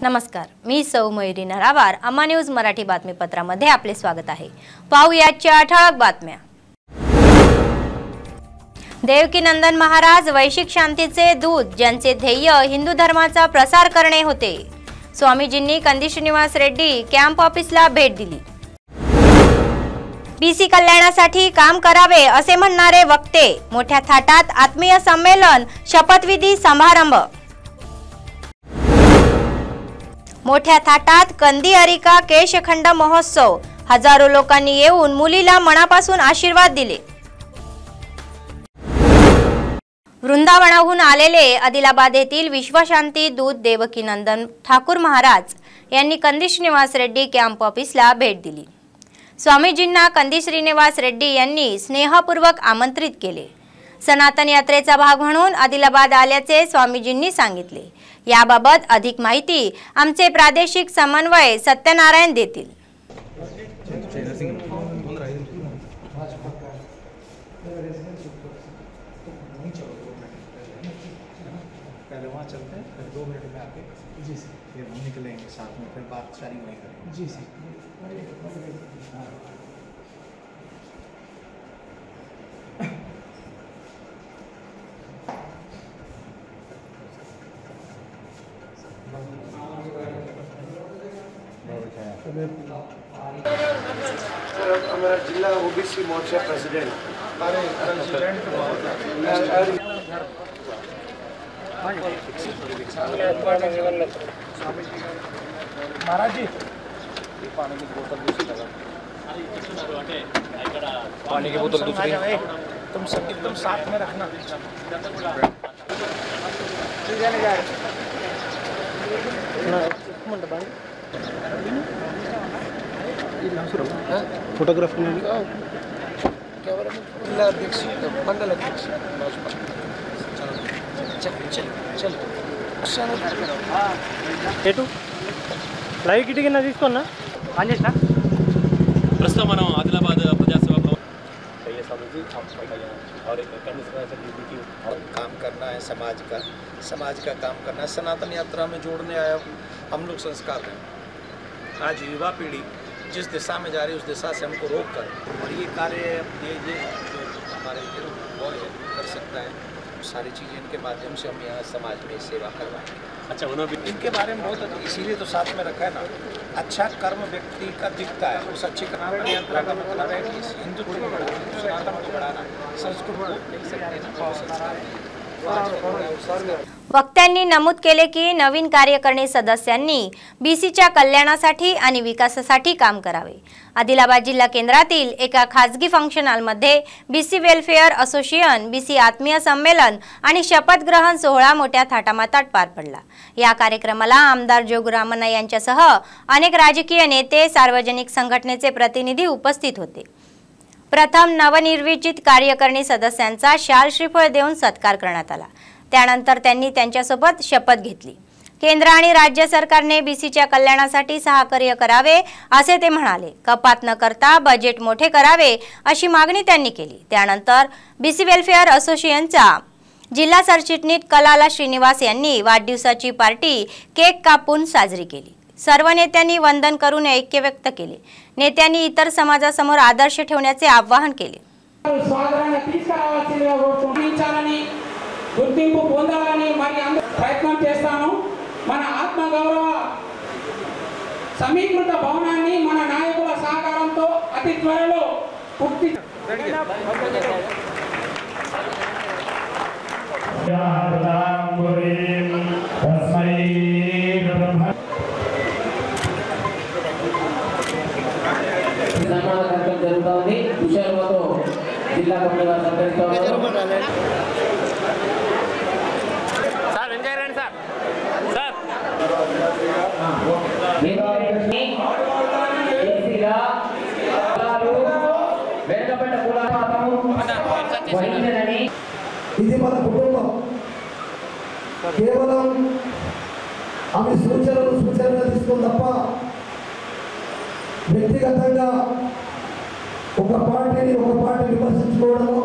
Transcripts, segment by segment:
नमस्कार, मी सौ मयुरी नरावार. अम्मा न्यूज मराठी बातमीपत्रामध्ये आपले स्वागत आहे. पाहूयाच्या ठळक बातम्या. देवकीनंदन महाराज वैश्विक शांतीचे दूत, ज्यांचे ध्येय हिंदू धर्माचा प्रसार करणे होते. स्वामीजींनी कंदी श्रीनिवास रेड्डी कॅम्प ऑफिसला भेट दिली. बीसी कल्याणासाठी काम करावे असे म्हणणारे वक्ते, मोठ्या थाटात आत्मीय संमेलन, शपथविधी समारंभ. मोठ्या थाटात कंदी अरिका केशखंड महोत्सव, हजारो लोकांनी येऊन मुलीला मनापासून आशीर्वाद दिले. वृंदावनाहून आलेले आदिलाबाद येथील विश्वशांती दूत देवकीनंदन ठाकूर महाराज यांनी कंदी श्रीनिवास रेड्डी कॅम्प ऑफिसला भेट दिली. स्वामीजींना कंदी श्रीनिवास रेड्डी यांनी स्नेहपूर्वक आमंत्रित केले. सनातन यात्रेचा भाग म्हणून आदिलाबाद आल्याचे स्वामीजींनी सांगितले. याबाबत अधिक माहिती आमचे प्रादेशिक समन्वय सत्यनारायण देतील. हमारा जिला ओबीसी मोर्चा प्रेसिडेंट महाराज जी, पानी की बोतल दूसरी तुम सब एकदम साथ में रखना. फोटोग्राफी जिल्हाध्यक्ष मंडल अध्यक्ष లైవ్ కిట్ కింద తీసుకున్నా ఆన్ చేసిన ప్రస్తుతం మనం ఆదిలాబాద్ ప్రజాసేవ భవన్ और काम करना है, समाज का काम करना है. सनातन यात्रा में जोड़ने आया हम लोग संस्कार हैं. आज युवा पीढ़ी जिस दिशा में जा रही है उस दिशा से हमको रोक कर और ये कार्य ये हमारे बॉय कर सकता है. सारी चीज़ें इनके माध्यम से हम यहाँ समाज में सेवा करवाएंगे. अच्छा, उन्होंने इनके बारे में बहुत इसीलिए तो साथ में रखा है ना. अच्छा कर्म व्यक्ति का दिखता है, उस अच्छी सनातन यात्रा का मतलब है कि हिंदुत्व को बढ़ाना, सनातन को बढ़ाना, संस्कृत को देख सकते हैं. वक्त्यांनी नमूद केले की नवीन कार्यकारिणी सदस्यांनी बीसीच्या कल्याणासाठी आणि विकासासाठी काम करावे. आदिलाबाद जिल्हा केंद्रातील एका खासगी फंक्शन हॉलमध्ये बीसी वेलफेअर असोसिएशन, बीसी आत्मीय संमेलन आणि शपथग्रहण सोहळा मोठ्या थाटामाटात पार पडला. या कार्यक्रमाला आमदार जोगरामन यांच्यासह अनेक राजकीय नेते, सार्वजनिक संघटनेचे प्रतिनिधी उपस्थित होते. प्रथम नवनिर्वाचित कार्यकारिणी सदस्यांचा शाल श्रीफळ देऊन सत्कार करण्यात आला. त्यानंतर त्यांनी त्यांच्यासोबत शपथ घेतली. केंद्र आणि राज्य सरकारने बीसीच्या कल्याणासाठी सहकार्य करावे असे ते म्हणाले. कपात न करता बजेट मोठे करावे अशी मागणी त्यांनी केली. त्यानंतर बीसी वेलफेअर असोसिएशनचा जिल्हा सरचिटणीस कलाला श्रीनिवास यांनी वाढदिवसाची पार्टी केक कापून साजरी केली. सर्व नेत्यांनी वंदन करून ऐक्य व्यक्त केले. नेत्यांनी इतर समाजासमोर आदर्श ठेवण्याचे आवाहन केले. గుర్తింపు పొందాలని మరి ప్రయత్నం చేస్తాను. మన ఆత్మగౌరవ సమీకృత భవనాన్ని మన నాయకుల సహకారంతో అతి త్వరలో పూర్తి జరుగుతుంది. విషయంలో జిల్లా కమిటీ వారు సత్కరిస్తున్నారు. ఇది మన కుటుంబం. కేవలం ఆమె సూచనలు తీసుకుని తప్ప వ్యక్తిగతంగా ఒక పార్టీని విమర్శించుకోవడము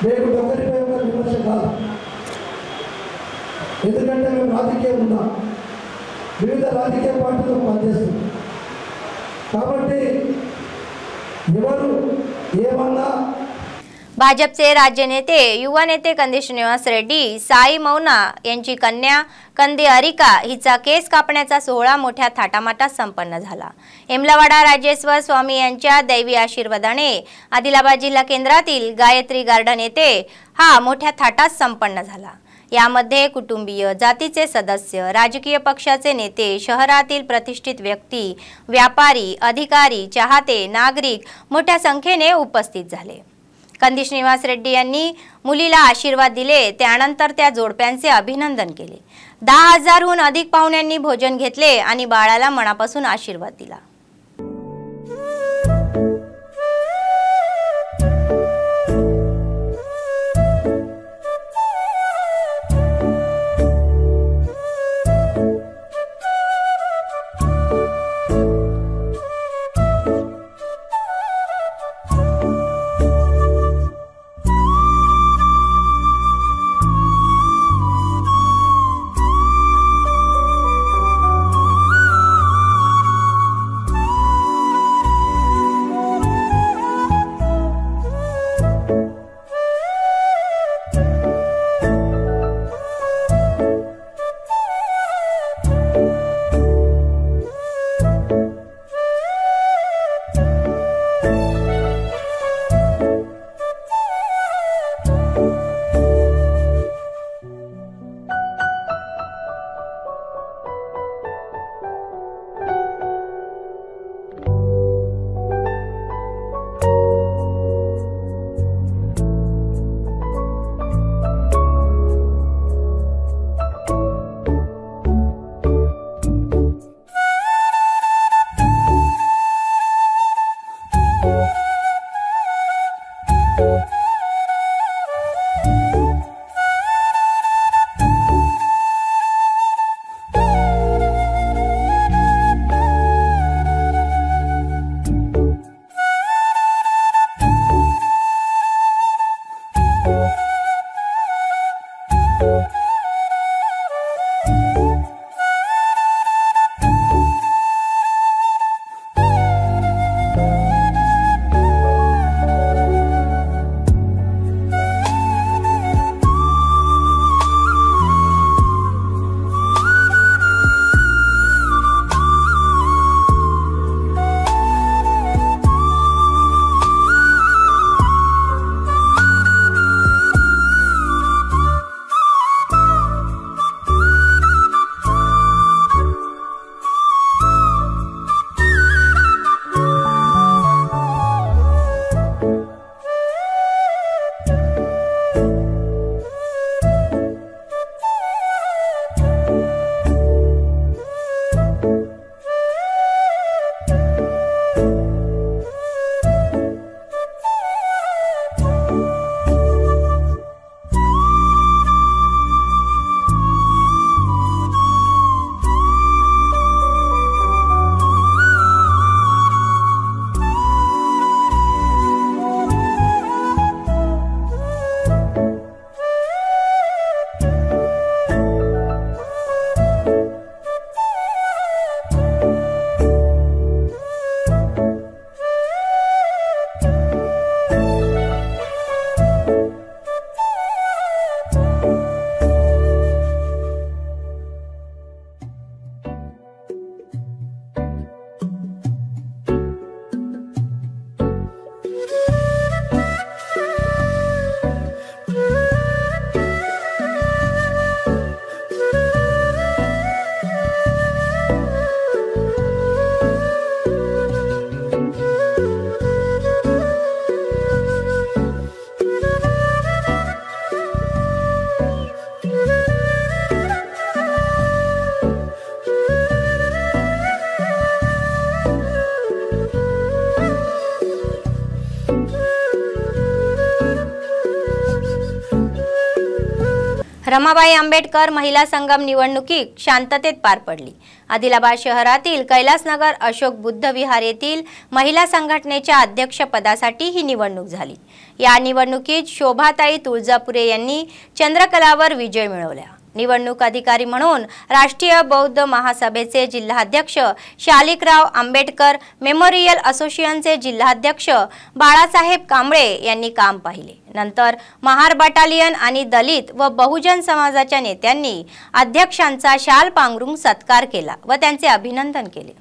లేకుంటే ఒకరిపై ఒకరి విమర్శ కాదు. ఎందుకంటే మేము రాజకీయం ఉన్నాం. వివిధ రాజకీయ పార్టీలు పనిచేస్తుంది కాబట్టి ఎవరు ఏమన్నా भाजपचे राज्य नेते युवा नेते कंदी श्रीनिवास रेड्डी साई मौना यांची कन्या कंदी अरिका हिचा केस कापण्याचा सोहळा मोठ्या थाटामाटात संपन्न झाला। एमलावाडा राजेश्वर स्वामी यांच्या दैवी आशीर्वादाने आदिलाबाद जिल्हा केंद्रातील गायत्री गार्डन येथे हा मोठ्या थाटात संपन्न झाला। यामध्ये कुटुंबीय, जातीचे सदस्य, राजकीय पक्षाचे नेते, शहरातील प्रतिष्ठित व्यक्ती, व्यापारी, अधिकारी, चाहते, नागरिक मोठ्या संख्येने उपस्थित झाले। कंदी श्रीनिवास रेड्डी यांनी मुलीला आशीर्वाद दिले, त्यानंतर त्या जोडप्यांचे अभिनंदन केले। 10,000हून अधिक पाहुण्यांनी भोजन घेतले आणि बाळाला मनापासून आशीर्वाद दिला। रमाबाई आंबेडकर महिला संगम निवडणुकी शांततेत पार पडली। आदिलाबाद शहरातील कैलासनगर अशोक बुद्ध विहार येथील महिला संघटनेच्या अध्यक्षपदासाठी ही निवडणूक झाली। या निवडणुकीत शोभाताई तुळजापुरे यांनी चंद्रकलावर विजय मिळवला। निवडणूक अधिकारी म्हणून राष्ट्रीय बौद्ध महासभेचे जिल्हाध्यक्ष शालिकराव आंबेडकर मेमोरियल असोसिएशनचे जिल्हाध्यक्ष बाळासाहेब कांबळे यांनी काम पाहिले। नंतर महार बटालियन आणि दलित व बहुजन समाजाच्या नेत्यांनी अध्यक्षांचा शाल पांघरून सत्कार केला व त्यांचे अभिनंदन केले।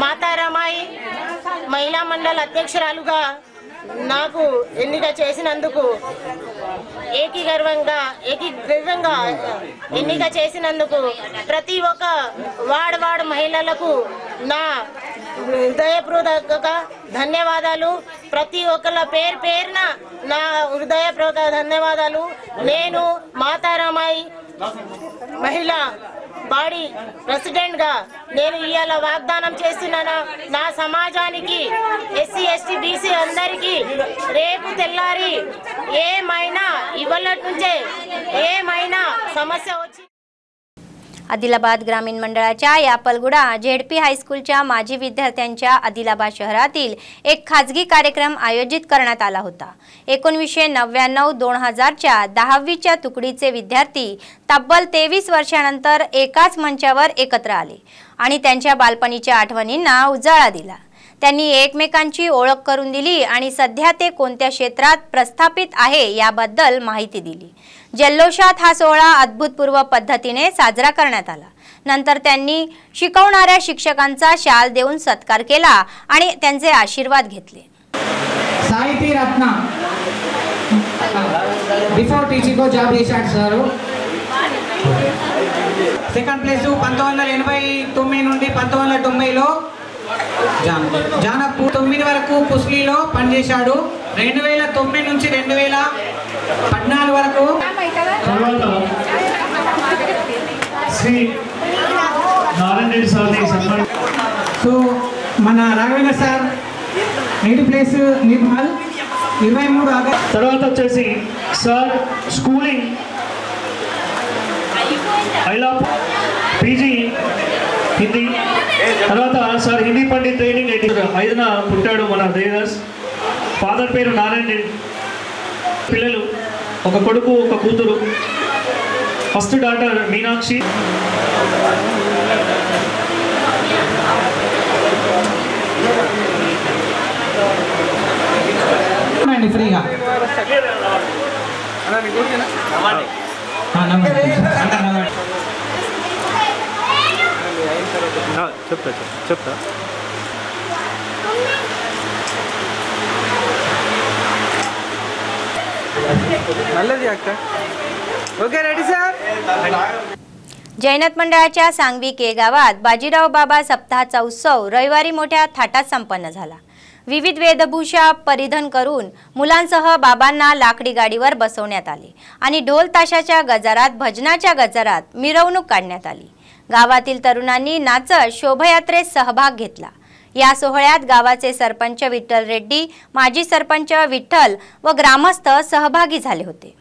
మాతా రమాయి మహిళా మండల అధ్యక్షురాలుగా నాకు ఎన్నిక చేసినందుకు ఏకీగర్వంగా ఎన్నిక చేసినందుకు ప్రతి ఒక్క వార్డు మహిళలకు నా హృదయపూర్వక ధన్యవాదాలు। ప్రతి ఒక్కళ్ళ పేరున నా హృదయపూర్వక ధన్యవాదాలు। నేను మాతా రమాయి మహిళా బాడీ ప్రెసిడెంట్ గా నేను ఇయాల వాగ్దానం చేస్తున్నాను। నా సమాజానికి ఎస్సీ ఎస్టీ బీసీ అందరికీ రేపు తెల్లారి ఏమైనా ఇవ్వలటి నుంచే ఏమైనా సమస్య వచ్చి आदिलाबाद ग्रामीण मंडळाच्या यापलगुडा झेडपी हायस्कूलच्या माजी विद्यार्थ्यांच्या आदिलाबाद शहरातील एक खाजगी कार्यक्रम आयोजित करण्यात आला होता। 1999-2000 च्या 10वीच्या तुकडीचे विद्यार्थी तब्बल 23 वर्षांनंतर एकाच मंचावर एकत्र आले आणि त्यांच्या बालपणीच्या आठवणींना उजाळा दिला। त्यांनी एकमेकांची ओळख करून दिली आणि सध्या ते कोणत्या क्षेत्रात प्रस्थापित आहे याबद्दल माहिती दिली। जल्लोषात हा सोहळा अद्भुतपूर्व पद्धतीने साजरा करण्यात आला। नंतर त्यांनी शिकवणाऱ्या शिक्षकांचा शाल देऊन सत्कार केला आणि त्यांचे आशीर्वाद घेतले। సాహితీ రత్న బిఫోర్ టీచింగ్ జాబ్ చేశాడు సార్। సెకండ్ ప్లేస్ 1989 నుండి 1990లో జానపూర్ 9 వరకు కుస్లీలో పనిచేశాడు। 2009 నుంచి 2014 వరకు శ్రీ నారాయణ రెడ్డి సార్ సో మన Raghavendra sir 8 place Nirmal 23 August తర్వాత వచ్చేసి సార్ స్కూలింగ్ ఐలా పీజీ హిందీ తర్వాత సార్ హిందీ పండిత్ ట్రైనింగ్ 5న పుట్టాడు మన దేవదాస్। ఫాదర్ పేరు నారాయణ రెడ్డి। పిల్లలు ఒక కొడుకు ఒక కూతురు। First daughter Meenakshi. ఫ్రీగా చెప్తా ओके रेडी सर। जैनत मंडळाच्या सांगवी के गावात बाजीराव बाबा सप्ताहाचा उत्सव रविवारी मोठ्या थाटात संपन्न झाला। विविध वेदभूषा परिधान करून मुलांसह बाबांना लाकडी गाडीवर बसवण्यात आले आणि ढोल ताशाच्या गजरात भजनाच्या गजरात मिरवणूक काढण्यात आली। गावातील तरुणांनी नाचत शोभायात्रेत सहभाग घेतला। या सोहळ्यात गावाचे सरपंच विठ्ठल रेड्डी, माजी सरपंच विठ्ठल व ग्रामस्थ सहभागी झाले होते।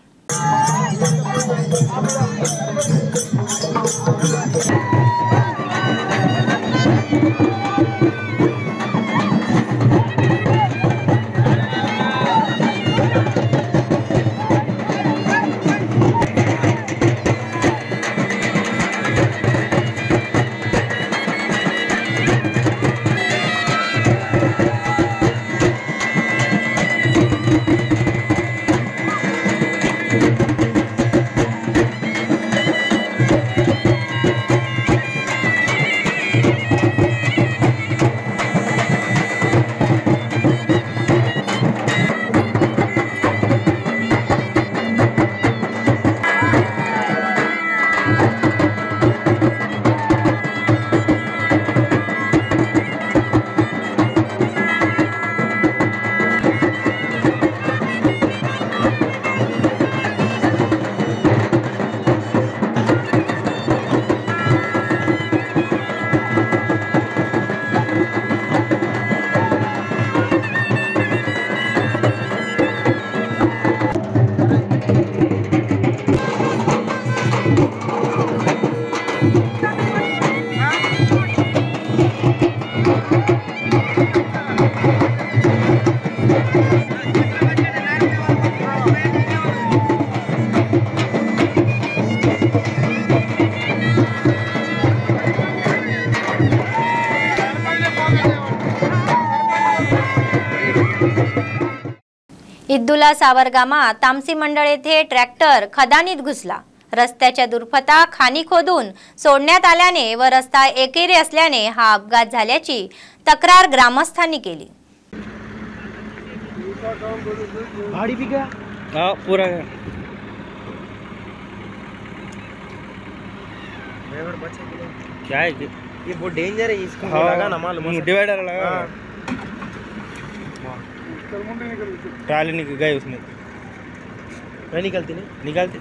अब्दुल्ला सावरगामा तामसी मंडळ येथे ट्रॅक्टर खदानीत घुसला। रस्त्याच्या दुर्फता खाणी खोदून सोडण्यात आल्याने व रस्ता एकेरी असल्याने हा अपघात झाल्याची तक्रार ग्रामस्थांनी केली। गाड़ी भी गया? हाँ पूरा गया। क्या है ये बहुत डेंजर है, इसको लगा ना मालूम, डिवाइडर लगा। ट्राली निकल गई उसमें, नहीं निकलती, नहीं निकलती,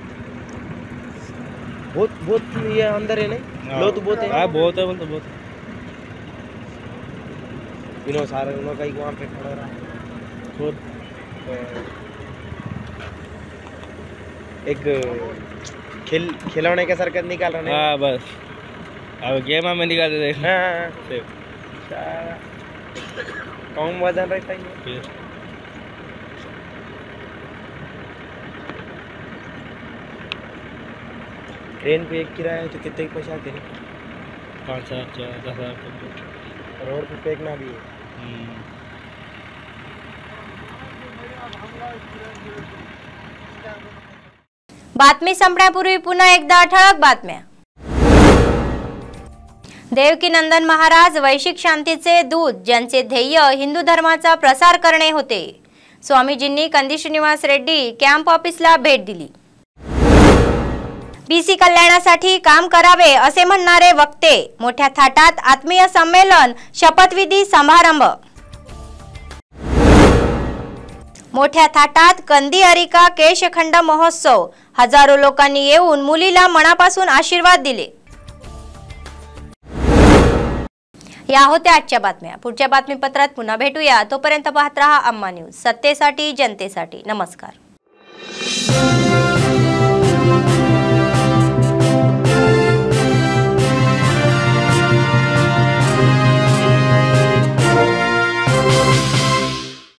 बहुत बहुत ये अंदर है नहीं, लो तो बहुत है। हाँ बहुत है, बोल तो बहुत है। इन्हों सारे उन्हों कहीं वहाँ पे खड़ा रहा, एक खिलौने का सरकत निकाल रहा है। हाँ बस अब गेम में निकाल दे। हाँ कौन वजन रहता है ट्रेन पे एक किराया है तो कितने के पैसे आते हैं? 5,000 10,000। रोड पे फेंकना भी है। बातमी संपण्यापूर्वी पुन्हा एकदा ठळक बातम्या। देवकीनंदन महाराज वैश्विक शांतीचे दूत, ज्यांचे ध्येय हिंदू धर्माचा प्रसार करणे होते। स्वामीजींनी कंदी श्रीनिवास रेड्डी कॅम्प ऑफिसला भेट दिली। बीसी कल्याणासाठी काम करावे असे म्हणणारे वक्ते, मोठ्या थाटात आत्मीय संमेलन, शपथविधी समारंभ। मोठ्या थाटात कंदी अरिका केशखंड महोत्सव, हजारो लोकांनी येऊन मुलीला मनापासून आशीर्वाद दिले। या होत्या आजच्या बातम्या। पुढच्या बातमीपत्रात पुन्हा भेटूया, तोपर्यंत पाहत रहा अम्मा न्यूज, सत्तेसाठी जनतेसाठी। नमस्कार।